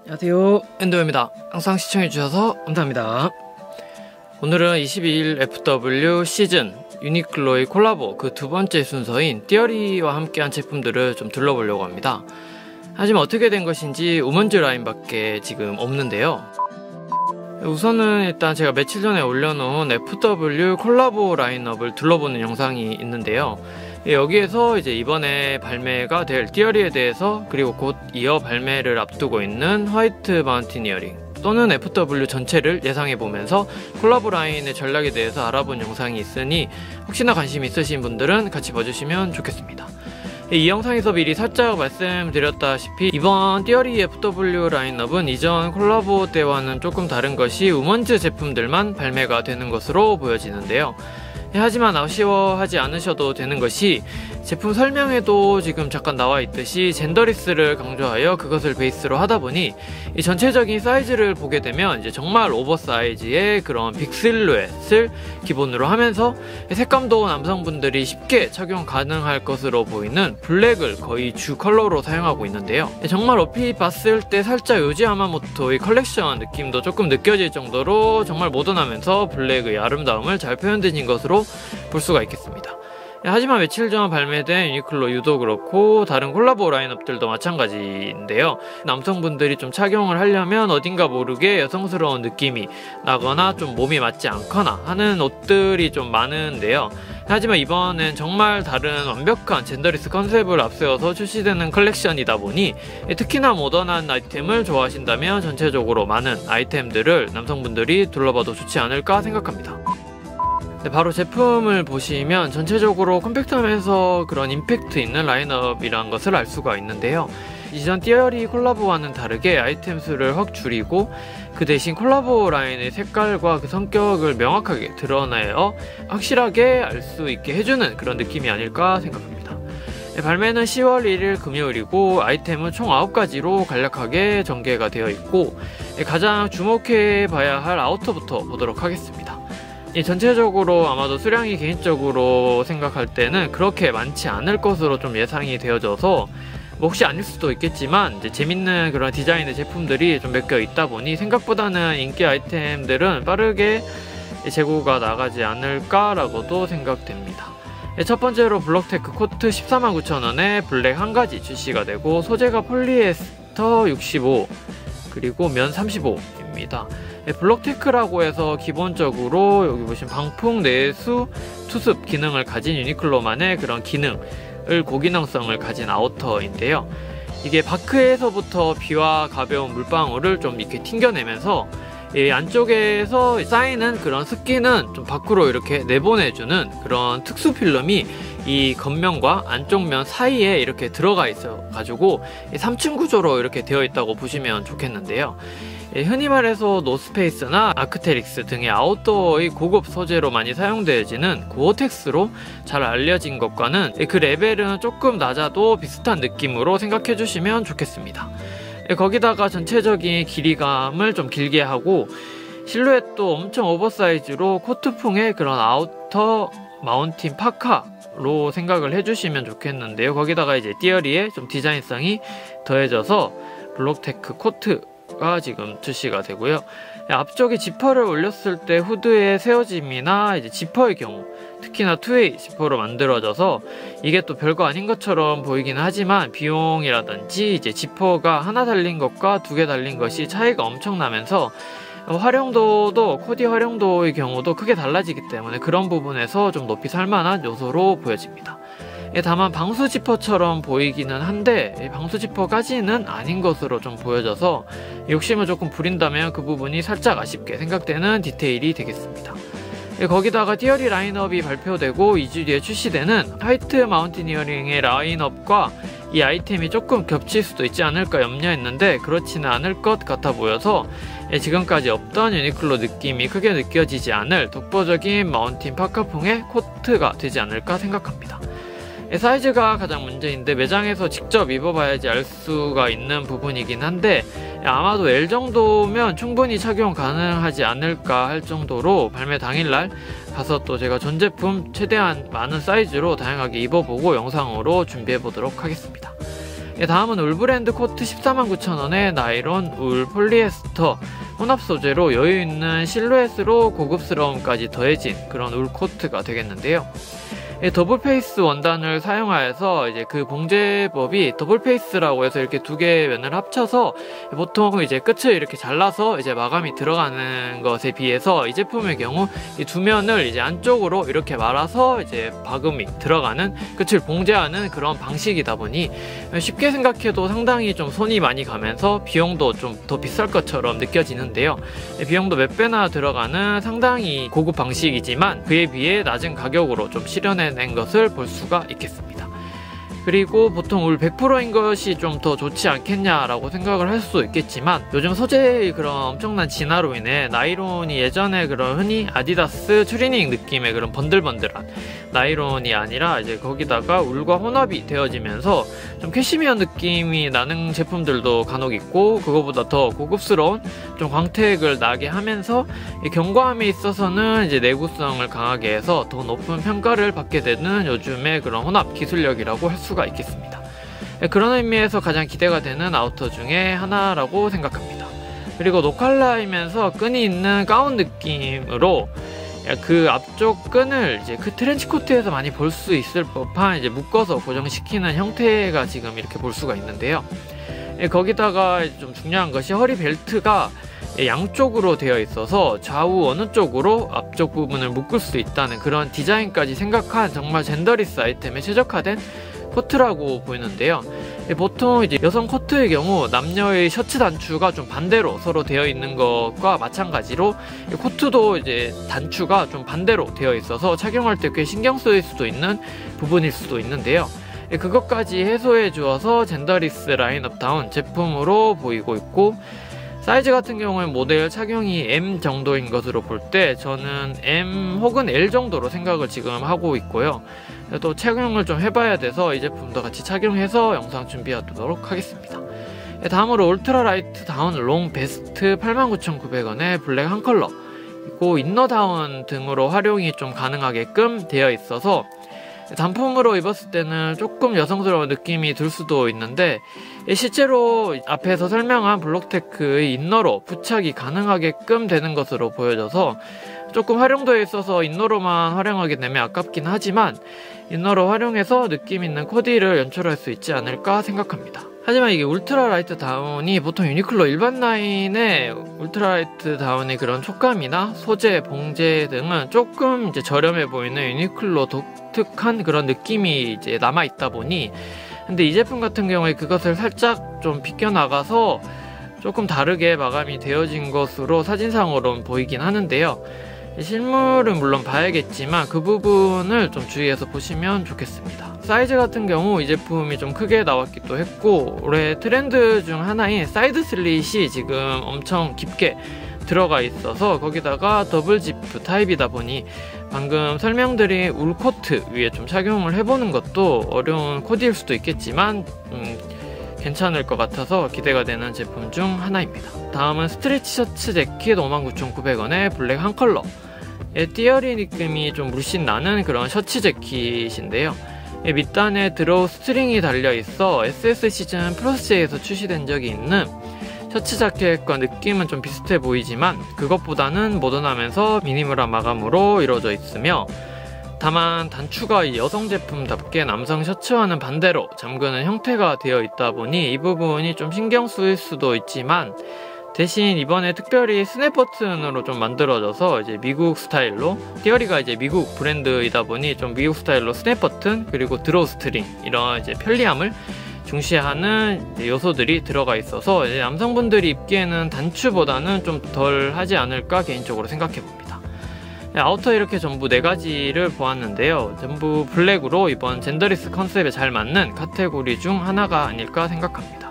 안녕하세요, 엔도입니다. 항상 시청해주셔서 감사합니다. 오늘은 22일 FW 시즌 유니클로의 콜라보 그 두 번째 순서인 띠어리와 함께한 제품들을 좀 둘러보려고 합니다. 하지만 어떻게 된 것인지 우먼즈 라인밖에 지금 없는데요. 우선은 일단 제가 며칠 전에 올려놓은 FW 콜라보 라인업을 둘러보는 영상이 있는데요. 여기에서 이제 이번에 발매가 될 띠어리에 대해서, 그리고 곧 이어 발매를 앞두고 있는 화이트 마운틴 이어링 또는 FW 전체를 예상해보면서 콜라보 라인의 전략에 대해서 알아본 영상이 있으니 혹시나 관심 있으신 분들은 같이 봐주시면 좋겠습니다. 이 영상에서 미리 살짝 말씀드렸다시피 이번 띠어리 FW 라인업은 이전 콜라보 때와는 조금 다른 것이 우먼즈 제품들만 발매가 되는 것으로 보여지는데요. 하지만 아쉬워하지 않으셔도 되는 것이 제품 설명에도 지금 잠깐 나와 있듯이 젠더리스를 강조하여 그것을 베이스로 하다 보니 이 전체적인 사이즈를 보게 되면 이제 정말 오버사이즈의 그런 빅 실루엣을 기본으로 하면서 색감도 남성분들이 쉽게 착용 가능할 것으로 보이는 블랙을 거의 주 컬러로 사용하고 있는데요. 정말 얼핏 봤을 때 살짝 요지 야마모토의 컬렉션 느낌도 조금 느껴질 정도로 정말 모던하면서 블랙의 아름다움을 잘 표현된 것으로 볼 수가 있겠습니다. 하지만 며칠 전 발매된 유니클로 유도 그렇고 다른 콜라보 라인업들도 마찬가지인데요. 남성분들이 좀 착용을 하려면 어딘가 모르게 여성스러운 느낌이 나거나 좀 몸이 맞지 않거나 하는 옷들이 좀 많은데요. 하지만 이번엔 정말 다른 완벽한 젠더리스 컨셉을 앞세워서 출시되는 컬렉션이다 보니 특히나 모던한 아이템을 좋아하신다면 전체적으로 많은 아이템들을 남성분들이 둘러봐도 좋지 않을까 생각합니다. 바로 제품을 보시면 전체적으로 컴팩트하면서 그런 임팩트 있는 라인업이라는 것을 알 수가 있는데요. 이전 띠어리 콜라보와는 다르게 아이템 수를 확 줄이고 그 대신 콜라보 라인의 색깔과 그 성격을 명확하게 드러내어 확실하게 알 수 있게 해주는 그런 느낌이 아닐까 생각합니다. 발매는 10월 1일 금요일이고 아이템은 총 9가지로 간략하게 전개가 되어 있고 가장 주목해 봐야 할 아우터부터 보도록 하겠습니다. 전체적으로 아마도 수량이 개인적으로 생각할 때는 그렇게 많지 않을 것으로 좀 예상이 되어져서 혹시 아닐 수도 있겠지만 이제 재밌는 그런 디자인의 제품들이 좀 몇 개 있다 보니 생각보다는 인기 아이템들은 빠르게 재고가 나가지 않을까라고도 생각됩니다. 첫 번째로 블록테크 코트 149,000원에 블랙 한 가지 출시가 되고 소재가 폴리에스터 65 그리고 면 35입니다. 블록테크라고 해서 기본적으로 여기 보시면 방풍, 내수, 투습 기능을 가진 유니클로만의 그런 기능을 고기능성을 가진 아우터인데요. 이게 바크에서부터 비와 가벼운 물방울을 좀 이렇게 튕겨내면서 이 안쪽에서 쌓이는 그런 습기는 좀 밖으로 이렇게 내보내주는 그런 특수 필름이 이 겉면과 안쪽 면 사이에 이렇게 들어가 있어 가지고 3층 구조로 이렇게 되어 있다고 보시면 좋겠는데요. 흔히 말해서 노스페이스나 아크테릭스 등의 아웃도어의 고급 소재로 많이 사용되어지는 고어텍스로 잘 알려진 것과는 그 레벨은 조금 낮아도 비슷한 느낌으로 생각해 주시면 좋겠습니다. 거기다가 전체적인 길이감을 좀 길게 하고 실루엣도 엄청 오버사이즈로 코트풍의 그런 아우터 마운틴 파카로 생각을 해주시면 좋겠는데요. 거기다가 이제 띠어리의 좀 디자인성이 더해져서 블록테크 코트가 지금 출시가 되고요. 앞쪽에 지퍼를 올렸을 때 후드의 세워짐이나 이제 지퍼의 경우 특히나 투웨이 지퍼로 만들어져서 이게 또 별거 아닌 것처럼 보이기는 하지만 비용이라든지 이제 지퍼가 하나 달린 것과 2개 달린 것이 차이가 엄청나면서 활용도도 코디 활용도의 경우도 크게 달라지기 때문에 그런 부분에서 좀 높이 살만한 요소로 보여집니다. 다만 방수 지퍼처럼 보이기는 한데 방수 지퍼까지는 아닌 것으로 좀 보여져서 욕심을 조금 부린다면 그 부분이 살짝 아쉽게 생각되는 디테일이 되겠습니다. 거기다가 띠어리 라인업이 발표되고 2주 뒤에 출시되는 화이트 마운틴 이어링의 라인업과 이 아이템이 조금 겹칠 수도 있지 않을까 염려했는데 그렇지는 않을 것 같아 보여서 지금까지 없던 유니클로 느낌이 크게 느껴지지 않을 독보적인 마운틴 파카풍의 코트가 되지 않을까 생각합니다. 사이즈가 가장 문제인데 매장에서 직접 입어봐야지 알 수가 있는 부분이긴 한데 아마도 L 정도면 충분히 착용 가능하지 않을까 할 정도로 발매 당일날 가서 또 제가 전 제품 최대한 많은 사이즈로 다양하게 입어보고 영상으로 준비해보도록 하겠습니다. 다음은 울 브랜드 코트 149,000원의 나이론 울 폴리에스터 혼합 소재로 여유있는 실루엣으로 고급스러움까지 더해진 그런 울 코트가 되겠는데요. 더블 페이스 원단을 사용하여서 이제 그 봉제법이 더블 페이스라고 해서 이렇게 두 개의 면을 합쳐서 보통 이제 끝을 이렇게 잘라서 이제 마감이 들어가는 것에 비해서 이 제품의 경우 이 두 면을 이제 안쪽으로 이렇게 말아서 이제 박음이 들어가는 끝을 봉제하는 그런 방식이다 보니 쉽게 생각해도 상당히 좀 손이 많이 가면서 비용도 좀 더 비쌀 것처럼 느껴지는데요. 비용도 몇 배나 들어가는 상당히 고급 방식이지만 그에 비해 낮은 가격으로 좀 실현해 낸 것을 볼 수가 있겠습니다. 그리고 보통 울 100%인 것이 좀 더 좋지 않겠냐라고 생각을 할 수도 있겠지만 요즘 소재의 그런 엄청난 진화로 인해 나이론이 예전에 그런 흔히 아디다스 추리닝 느낌의 그런 번들번들한 나이론이 아니라 이제 거기다가 울과 혼합이 되어지면서 좀 캐시미어 느낌이 나는 제품들도 간혹 있고 그거보다 더 고급스러운 좀 광택을 나게 하면서 이 견고함에 있어서는 이제 내구성을 강하게 해서 더 높은 평가를 받게 되는 요즘의 그런 혼합 기술력이라고 할 수가 있겠습니다. 그런 의미에서 가장 기대가 되는 아우터 중에 하나라고 생각합니다. 그리고 노칼라이면서 끈이 있는 가운 느낌으로 그 앞쪽 끈을 이제 그 트렌치코트에서 많이 볼 수 있을 법한 이제 묶어서 고정시키는 형태가 지금 이렇게 볼 수가 있는데요. 거기다가 좀 중요한 것이 허리 벨트가 양쪽으로 되어 있어서 좌우 어느 쪽으로 앞쪽 부분을 묶을 수 있다는 그런 디자인까지 생각한 정말 젠더리스 아이템에 최적화된 코트라고 보이는데요. 보통 이제 여성 코트의 경우 남녀의 셔츠 단추가 좀 반대로 서로 되어 있는 것과 마찬가지로 코트도 이제 단추가 좀 반대로 되어 있어서 착용할 때 꽤 신경 쓰일 수도 있는 부분일 수도 있는데요. 그것까지 해소해 주어서 젠더리스 라인업다운 제품으로 보이고 있고, 사이즈 같은 경우에 모델 착용이 M 정도인 것으로 볼 때 저는 M 혹은 L 정도로 생각을 지금 하고 있고요. 또 착용을 좀 해봐야 돼서 이 제품도 같이 착용해서 영상 준비하도록 하겠습니다. 다음으로 울트라 라이트 다운 롱 베스트 89,900원에 블랙 한 컬러, 그리고 인너 다운 등으로 활용이 좀 가능하게끔 되어 있어서 단품으로 입었을 때는 조금 여성스러운 느낌이 들 수도 있는데 실제로 앞에서 설명한 블록테크의 인너로 부착이 가능하게끔 되는 것으로 보여져서 조금 활용도에 있어서 인너로만 활용하게 되면 아깝긴 하지만 인너로 활용해서 느낌 있는 코디를 연출할 수 있지 않을까 생각합니다. 하지만 이게 울트라 라이트 다운이 보통 유니클로 일반 라인의 울트라 라이트 다운의 그런 촉감이나 소재, 봉제 등은 조금 이제 저렴해 보이는 유니클로 독특한 그런 느낌이 이제 남아있다 보니, 근데 이 제품 같은 경우에 그것을 살짝 좀 비껴나가서 조금 다르게 마감이 되어진 것으로 사진상으로는 보이긴 하는데요. 실물은 물론 봐야겠지만 그 부분을 좀 주의해서 보시면 좋겠습니다. 사이즈 같은 경우 이 제품이 좀 크게 나왔기도 했고, 올해 트렌드 중 하나인 사이드 슬릿이 지금 엄청 깊게 들어가 있어서 거기다가 더블 지프 타입이다 보니 방금 설명드린 울 코트 위에 좀 착용을 해보는 것도 어려운 코디일 수도 있겠지만 괜찮을 것 같아서 기대가 되는 제품 중 하나입니다. 다음은 스트레치 셔츠 재킷 59,900원에 블랙 한 컬러, 띠어리 느낌이 좀 물씬 나는 그런 셔츠 재킷인데요. 밑단에 드로우 스트링이 달려있어 SS 시즌 플러스에서 출시된 적이 있는 셔츠 자켓과 느낌은 좀 비슷해 보이지만 그것보다는 모던하면서 미니멀한 마감으로 이루어져 있으며, 다만 단추가 여성 제품답게 남성 셔츠와는 반대로 잠그는 형태가 되어 있다 보니 이 부분이 좀 신경 쓰일 수도 있지만, 대신 이번에 특별히 스냅 버튼으로 좀 만들어져서 이제 미국 스타일로, 띠어리가 이제 미국 브랜드이다 보니 좀 미국 스타일로 스냅 버튼 그리고 드로우 스트링 이런 이제 편리함을 중시하는 요소들이 들어가 있어서 이제 남성분들이 입기에는 단추보다는 좀 덜 하지 않을까 개인적으로 생각해 봅니다. 아우터 이렇게 전부 4가지를 보았는데요. 전부 블랙으로 이번 젠더리스 컨셉에 잘 맞는 카테고리 중 하나가 아닐까 생각합니다.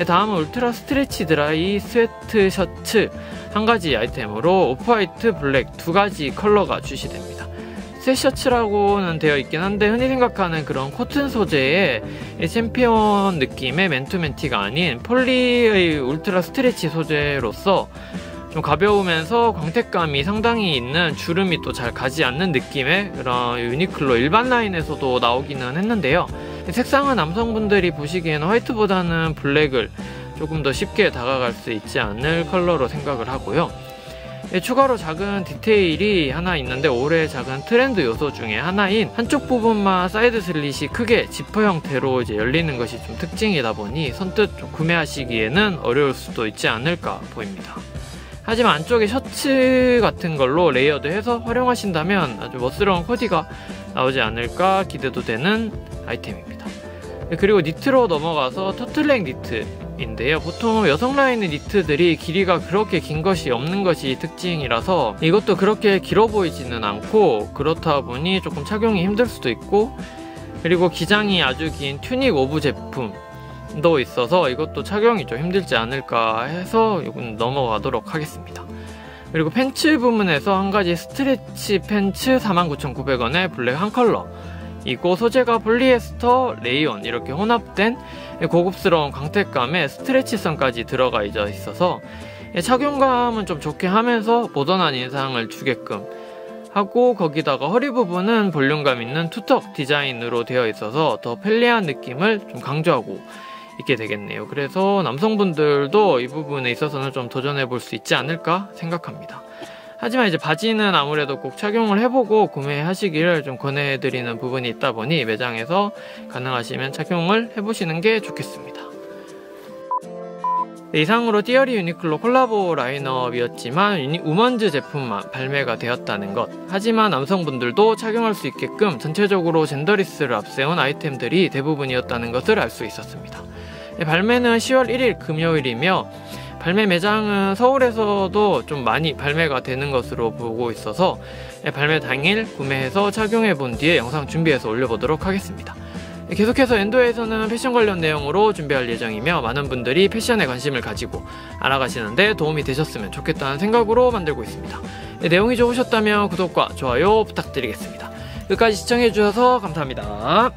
다음은 울트라 스트레치 드라이 스웨트 셔츠 한 가지 아이템으로 오프화이트, 블랙 2가지 컬러가 출시됩니다. 스웨트셔츠라고는 되어 있긴 한데 흔히 생각하는 그런 코튼 소재의 챔피언 느낌의 맨투맨티가 아닌 폴리의 울트라 스트레치 소재로서 좀 가벼우면서 광택감이 상당히 있는, 주름이 또 잘 가지 않는 느낌의 그런 유니클로 일반 라인에서도 나오기는 했는데요. 색상은 남성분들이 보시기에는 화이트보다는 블랙을 조금 더 쉽게 다가갈 수 있지 않을 컬러로 생각을 하고요. 추가로 작은 디테일이 하나 있는데, 올해 작은 트렌드 요소 중에 하나인 한쪽 부분만 사이드 슬릿이 크게 지퍼 형태로 이제 열리는 것이 좀 특징이다 보니 선뜻 좀 구매하시기에는 어려울 수도 있지 않을까 보입니다. 하지만 안쪽에 셔츠 같은 걸로 레이어드해서 활용하신다면 아주 멋스러운 코디가 나오지 않을까 기대도 되는 아이템입니다. 그리고 니트로 넘어가서 터틀넥 니트인데요. 보통 여성 라인의 니트들이 길이가 그렇게 긴 것이 없는 것이 특징이라서 이것도 그렇게 길어 보이지는 않고, 그렇다 보니 조금 착용이 힘들 수도 있고, 그리고 기장이 아주 긴 튜닉 오브 제품도 있어서 이것도 착용이 좀 힘들지 않을까 해서 이건 넘어가도록 하겠습니다. 그리고 팬츠 부분에서 한 가지 스트레치 팬츠 49,900원에 블랙 한 컬러, 이고 소재가 폴리에스터, 레이온 이렇게 혼합된 고급스러운 광택감에 스트레치성까지 들어가 있어서 착용감은 좀 좋게 하면서 모던한 인상을 주게끔 하고, 거기다가 허리 부분은 볼륨감 있는 투턱 디자인으로 되어 있어서 더 편리한 느낌을 좀 강조하고 있게 되겠네요. 그래서 남성분들도 이 부분에 있어서는 좀 도전해 볼 수 있지 않을까 생각합니다. 하지만 이제 바지는 아무래도 꼭 착용을 해보고 구매하시기를 좀 권해드리는 부분이 있다 보니 매장에서 가능하시면 착용을 해보시는 게 좋겠습니다. 네, 이상으로 띠어리 유니클로 콜라보 라인업이었지만 우먼즈 제품만 발매가 되었다는 것. 하지만 남성분들도 착용할 수 있게끔 전체적으로 젠더리스를 앞세운 아이템들이 대부분이었다는 것을 알 수 있었습니다. 네, 발매는 10월 1일 금요일이며 발매 매장은 서울에서도 좀 많이 발매가 되는 것으로 보고 있어서 발매 당일 구매해서 착용해 본 뒤에 영상 준비해서 올려보도록 하겠습니다. 계속해서 엔도에서는 패션 관련 내용으로 준비할 예정이며, 많은 분들이 패션에 관심을 가지고 알아가시는데 도움이 되셨으면 좋겠다는 생각으로 만들고 있습니다. 내용이 좋으셨다면 구독과 좋아요 부탁드리겠습니다. 끝까지 시청해주셔서 감사합니다.